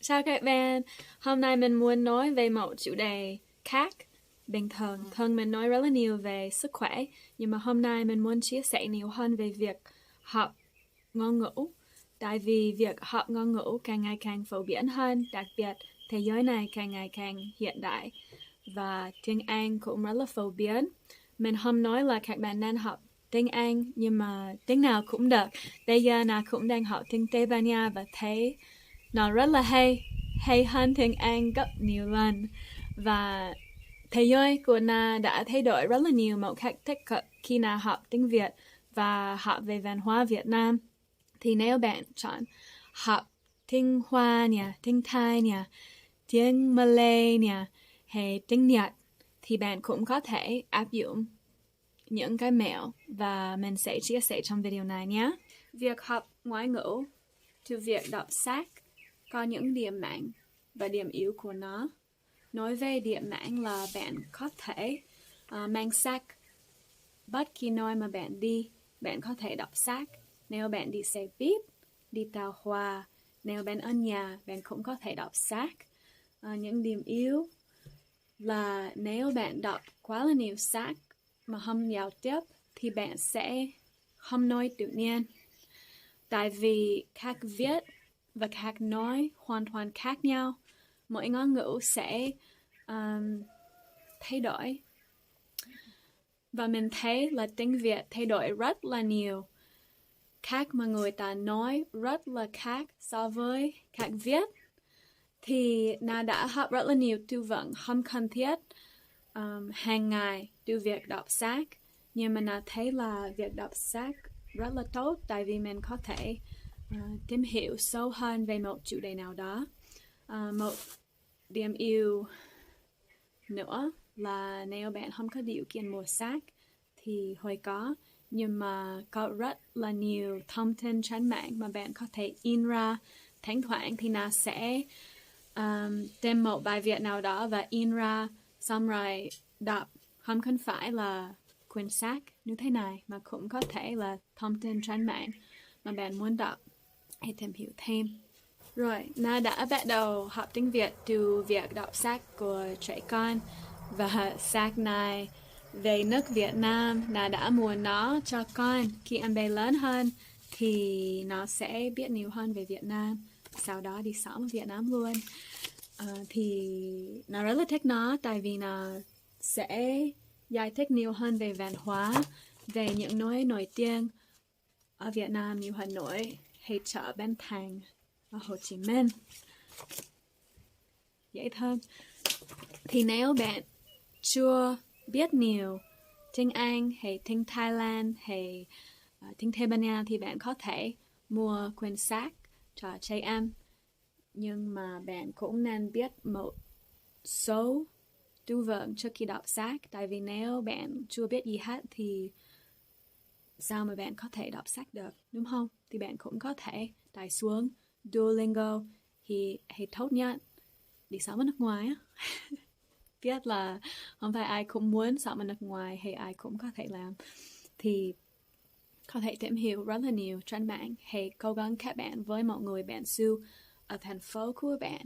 Chào các bạn, hôm nay mình muốn nói về một chủ đề khác. Bình thường mình nói rất là nhiều về sức khỏe, nhưng mà hôm nay mình muốn chia sẻ nhiều hơn về việc học ngôn ngữ. Tại vì việc học ngôn ngữ càng ngày càng phổ biến hơn, đặc biệt thế giới này càng ngày càng hiện đại và tiếng Anh cũng rất là phổ biến. Mình không nói là các bạn nên học tiếng Anh, nhưng mà tiếng nào cũng được. Bây giờ nào cũng đang học tiếng Tây Ban Nha và thấy nó rất là hay hơn tiếng Anh gấp nhiều lần. Và thế giới của Na đã thay đổi rất là nhiều một cách tích cực khi Na học tiếng Việt và học về văn hóa Việt Nam. Thì nếu bạn chọn học tiếng Hoa nha, tiếng Thái nha, tiếng Malay nha, hay tiếng Nhật, thì bạn cũng có thể áp dụng những cái mẹo và mình sẽ chia sẻ trong video này nhé. Việc học ngoại ngữ từ việc đọc sách có những điểm mạnh và điểm yếu của nó. Nói về điểm mạnh là bạn có thể mang sách bất kỳ nơi mà bạn đi, bạn có thể đọc sách. Nếu bạn đi xe buýt, đi tàu hỏa, nếu bạn ở nhà, bạn cũng có thể đọc sách. Những điểm yếu là nếu bạn đọc quá là nhiều sách mà không giao tiếp thì bạn sẽ không nói tự nhiên. Tại vì cách viết và cách nói hoàn toàn khác nhau. Mỗi ngôn ngữ sẽ thay đổi. Và mình thấy là tiếng Việt thay đổi rất là nhiều. Cách mà người ta nói rất là khác so với cách viết. Thì Na đã học rất là nhiều từ vựng không cần thiết hàng ngày từ việc đọc sách. Nhưng mà Na thấy là việc đọc sách rất là tốt, tại vì mình có thể tìm hiểu sâu hơn về một chủ đề nào đó. Một điểm yếu nữa là nếu bạn không có điều kiện mua sách thì hơi có, nhưng mà có rất là nhiều thông tin trên mạng mà bạn có thể in ra. Thỉnh thoảng thì Na sẽ tìm một bài viết nào đó và in ra, xong rồi đọc. Không cần phải là quyển sách như thế này, mà cũng có thể là thông tin trên mạng mà bạn muốn đọc hay tìm hiểu thêm. Rồi, Na đã bắt đầu học tiếng Việt từ việc đọc sách của trẻ con. Và sách này về nước Việt Nam, Na đã mua nó cho con. Khi em bé lớn hơn thì nó sẽ biết nhiều hơn về Việt Nam, sau đó đi sống ở Việt Nam luôn. Thì nó rất là thích nó, tại vì nó sẽ giải thích nhiều hơn về văn hóa, về những nơi nổi tiếng ở Việt Nam như Hà Nội hay chợ Bến Thành ở Hồ Chí Minh. Dễ thương. Thì nếu bạn chưa biết nhiều tiếng Anh hay tiếng Thái Lan hay tiếng Tây Ban Nha thì bạn có thể mua quyển sách cho trẻ em. Nhưng mà bạn cũng nên biết một số từ vựng trước khi đọc sách. Tại vì nếu bạn chưa biết gì hết thì sao mà bạn có thể đọc sách được, đúng không? Thì bạn cũng có thể tải xuống Duolingo thì tốt nhất đi sống ở nước ngoài á. Biết là không phải ai cũng muốn sống ở nước ngoài hay ai cũng có thể làm. Thì có thể tìm hiểu rất là nhiều trên mạng. Hãy cố gắng kết bạn với một người bạn xưa ở thành phố của bạn.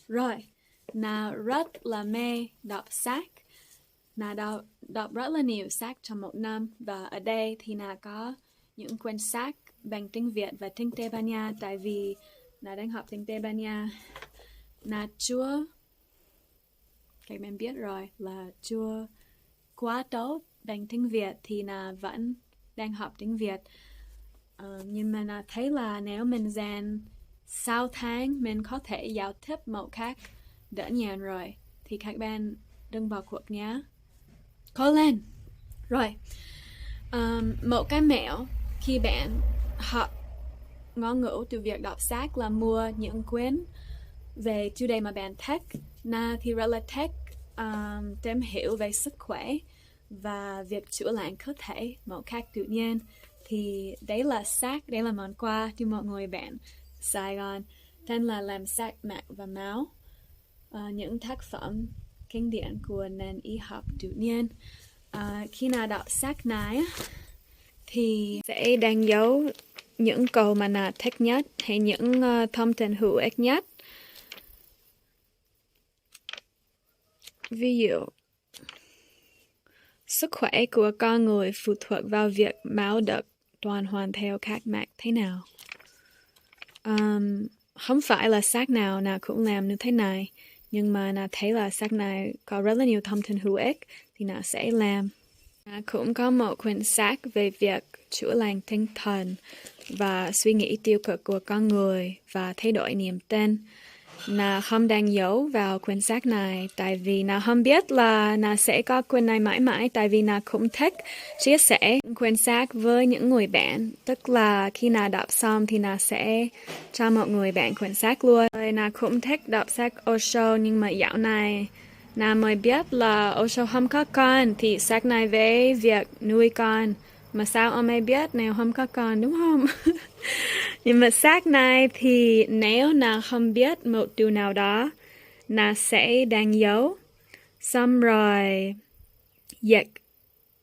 Rồi, Na rất là mê đọc sách. Na đọc rất là nhiều sách trong một năm. Và ở đây thì Na có những quyển sách bằng tiếng Việt và tiếng Tây Ban Nha. Tại vì Na đang học tiếng Tây Ban Nha. Na chưa, các bạn biết rồi, là chưa quá tốt bằng tiếng Việt thì Na vẫn đang học tiếng Việt. Nhưng mà Na thấy là nếu mình dành 6 tháng mình có thể giao tiếp một cách đơn giản rồi, thì các bạn đừng bỏ cuộc nhé. Cố lên! Rồi, một cái mẹo khi bạn học ngôn ngữ từ việc đọc sách là mua những quyển về chủ đề mà bạn thích. Na thì rất là thích tìm hiểu về sức khỏe và việc chữa lành cơ thể một cách tự nhiên. Thì đấy là sách, đấy là món quà từ một người bạn Sài Gòn tên là Làm Sạch Mạch và Máu. Những tác phẩm kinh điển của nền y học tự nhiên. Khi nào đọc sách này thì sẽ đánh dấu những câu mà na thích nhất hay những thông tin hữu ích nhất. Ví dụ, sức khỏe của con người phụ thuộc vào việc máu được tuần hoàn theo các mạch thế nào. Không phải là sách nào cũng làm như thế này, nhưng mà na thấy là sách này có rất là nhiều thông tin hữu ích thì na sẽ làm. Cũng có một quyển sách về việc chữa lành tinh thần và suy nghĩ tiêu cực của con người và thay đổi niềm tin. Na không đánh dấu vào quyển sách này tại vì na không biết là na sẽ có quyển này mãi mãi, tại vì na cũng thích chia sẻ quyển sách với những người bạn. Tức là khi na đọc xong thì na sẽ cho mọi người bạn quyển sách luôn. Na cũng thích đọc sách Osho, nhưng mà dạo này na mới biết là Osho không có con, thì sách này về việc nuôi con. Mà sao ông ấy biết nếu không có con, đúng không? Nhưng mà sách này thì nếu na không biết một từ nào đó, na sẽ đánh dấu, xong rồi dịch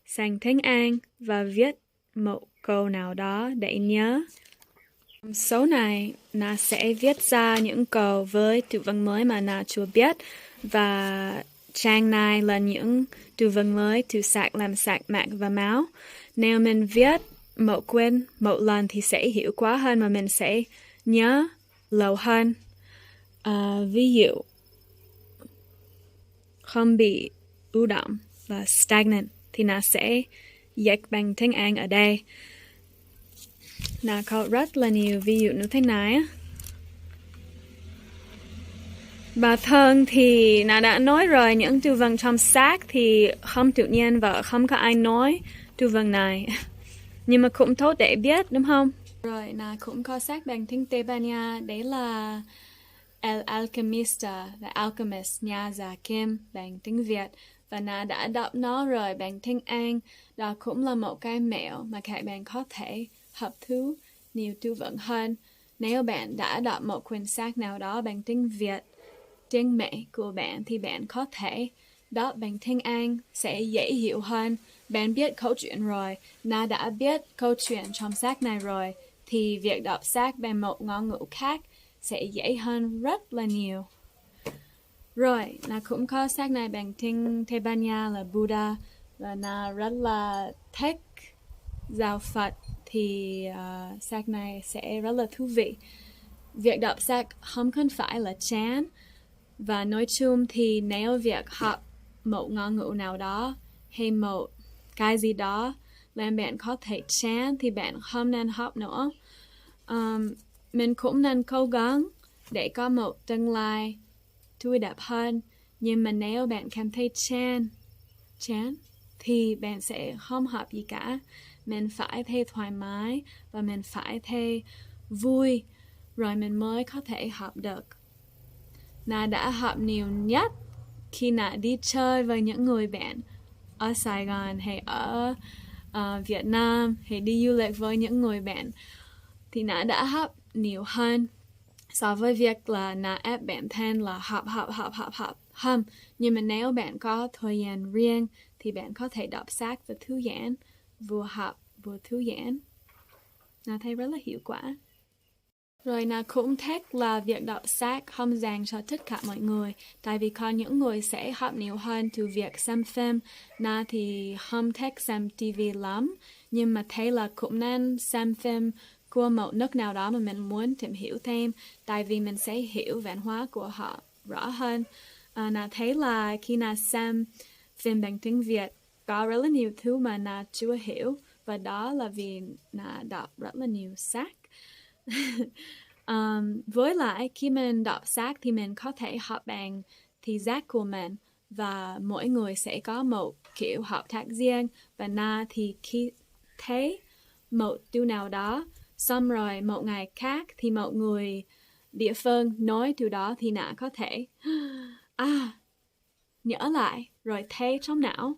sang tiếng Anh và viết một câu nào đó để nhớ. Số này na sẽ viết ra những câu với từ vựng mới mà na chưa biết, và trang này là những từ vựng mới từ sạch làm sạch mạch và máu. Nếu mình viết một quyển một lần thì sẽ hiểu quá hơn mà mình sẽ nhớ lâu hơn. Ví dụ, không bị ưu động và stagnant thì nó sẽ dịch bằng tiếng Anh ở đây. Nó có rất là nhiều ví dụ như thế này. Bản thân thì nó đã nói rồi, những từ vựng trong sách thì không tự nhiên và không có ai nói từ vựng này. Nhưng mà cũng tốt để biết, đúng không? Rồi, nó cũng có sách bằng tiếng Tây Ban Nha, đấy là El Alchemista, The Alchemist, nhà giả kim bằng tiếng Việt. Và nó đã đọc nó rồi bằng tiếng Anh. Đó cũng là một cái mẹo mà các bạn có thể hấp thu nhiều từ vựng hơn. Nếu bạn đã đọc một quyển sách nào đó bằng tiếng Việt, tiếng mẹ của bạn, thì bạn có thể đọc bằng tiếng Anh sẽ dễ hiểu hơn. Bạn biết câu chuyện rồi, na đã biết câu chuyện trong sách này rồi, thì việc đọc sách bằng một ngôn ngữ khác sẽ dễ hơn rất là nhiều. Rồi, na cũng có sách này bằng tiếng Tây Ban Nha là Buddha, và na rất là thích giáo Phật, thì sách này sẽ rất là thú vị. Việc đọc sách không cần phải là chán, và nói chung thì nếu việc học một ngôn ngữ nào đó hay một cái gì đó làm bạn có thể chán thì bạn không nên học nữa. Mình cũng nên cố gắng để có một tương lai tươi đẹp hơn. Nhưng mà nếu bạn cảm thấy chán thì bạn sẽ không học gì cả. Mình phải thấy thoải mái và mình phải thấy vui, rồi mình mới có thể học được. Na đã học nhiều nhất khi na đi chơi với những người bạn ở Sài Gòn hay ở Việt Nam, hay đi du lịch với những người bạn, thì na đã học nhiều hơn so với việc là na ép bản thân là học. Nhưng mà nếu bạn có thời gian riêng thì bạn có thể đọc sách và thư giãn, vừa học vừa thư giãn. Na thấy rất là hiệu quả. Rồi na cũng thích là việc đọc sách không dành cho tất cả mọi người, tại vì có những người sẽ học nhiều hơn từ việc xem phim. Na thì không thích xem TV lắm, nhưng mà thấy là cũng nên xem phim của một nước nào đó mà mình muốn tìm hiểu thêm, tại vì mình sẽ hiểu văn hóa của họ rõ hơn. Na thấy là khi na xem phim bằng tiếng Việt có rất là nhiều thứ mà na chưa hiểu, và đó là vì na đọc rất là nhiều sách. Với lại khi mình đọc sách thì mình có thể học bằng thị giác của mình, và mỗi người sẽ có một kiểu học tác riêng. Và na thì khi thấy một từ nào đó, xong rồi một ngày khác thì một người địa phương nói từ đó, thì na có thể nhớ lại rồi thấy trong não.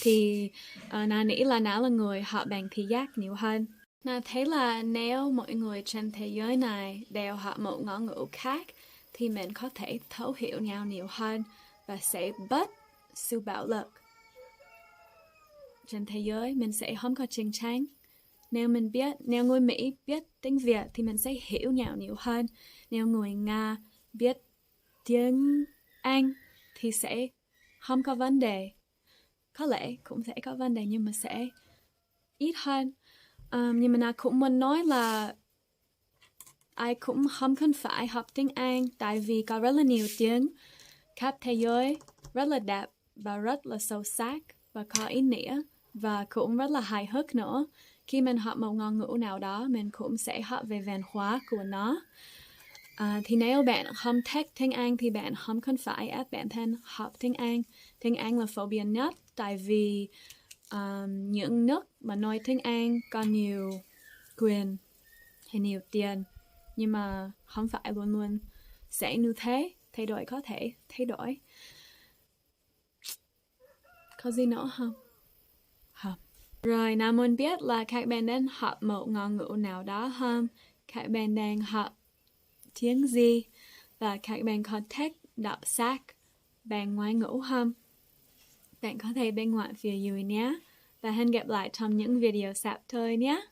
Thì na nghĩ là não là người học bằng thị giác nhiều hơn. Na thấy là nếu mọi người trên thế giới này đều học một ngôn ngữ khác thì mình có thể thấu hiểu nhau nhiều hơn và sẽ bớt sự bạo lực. Trên thế giới mình sẽ không có chiến tranh, Nếu người Mỹ biết tiếng Việt thì mình sẽ hiểu nhau nhiều hơn. Nếu người Nga biết tiếng Anh thì sẽ không có vấn đề. Có lẽ cũng sẽ có vấn đề nhưng mà sẽ ít hơn. Nhưng mà cũng muốn nói là ai cũng không cần phải học tiếng Anh, tại vì có rất là nhiều tiếng khắp thế giới rất là đẹp và rất là sâu sắc và có ý nghĩa và cũng rất là hài hước nữa. Khi mình học một ngôn ngữ nào đó, mình cũng sẽ học về văn hóa của nó. Thì nếu bạn không thích tiếng Anh thì bạn không cần phải ép bản thân học tiếng Anh. Tiếng Anh là phổ biến nhất, tại vì những nước mà nói tiếng Anh có nhiều quyền hay nhiều tiền, nhưng mà không phải luôn luôn sẽ như thế. Thay đổi có thể thay đổi. Có gì nữa không? Không. Rồi, nào muốn biết là các bạn đang học một ngôn ngữ nào đó không? Các bạn đang học tiếng gì? Và các bạn có thích đọc sách bằng ngoại ngữ không? Bạn có thể bình luận phía dưới nhé. Và hẹn gặp lại trong những video sắp tới nhé.